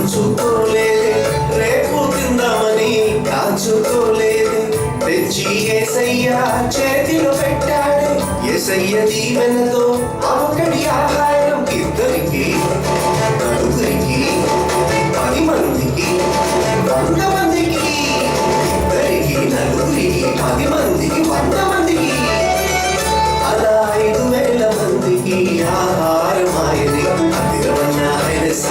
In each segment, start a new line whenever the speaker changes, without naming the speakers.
ఉంచుకోలేదే, రేపు తిందామని కాచుకోలేదే. తెచ్చి యేసయ్య చేతిలో పెట్టాడే, యేసయ్య దీవెనతో ఒకటి ఆహారం ఇద్దరికి, నలుగురికి, 10 మందికి, 100 మందికి. ఇద్దరికి, నలుగురికి, 10 మందికి, 100 మందికి, అలా 5,000 మందికి ఆహారమాయని. అదిరవన్నా హెలెస,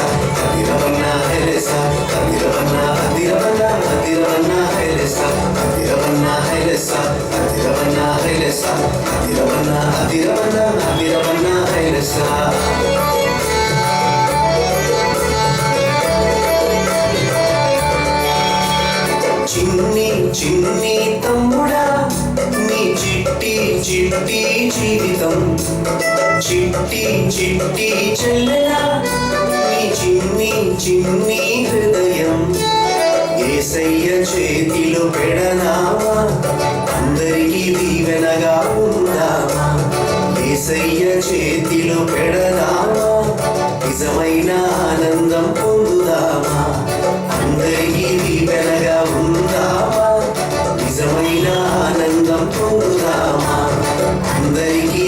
అదిరవన్నా హెలెస, అదిరవన్నా అదిరవన్నా అదిరవన్నా హెలెస, అదిరవన్నా హెలెస, అదిరవన్నా హెలెస, అదిరవన్నా అదిరవన్నా అదిరవన్నా హెలెస. చిన్ని చిన్ని తమ్ముడా, నీ చిట్టి చిట్టి జీవితం, చిట్టి చిట్టి చెల్లెలా, నీ చిన్ని చిన్ని హృదయం, యేసయ్య చేతిలో పెడదామా, అందరికీ దీవెనగా ఉందామా. యేసయ్య చేతిలో పెడదామా, నిజమైన ఆనందం పొందుదామా. అందరికీ దీవెనగా ఉందామా, నిజమైన ఆనందం పొందుదామా. అందరికీ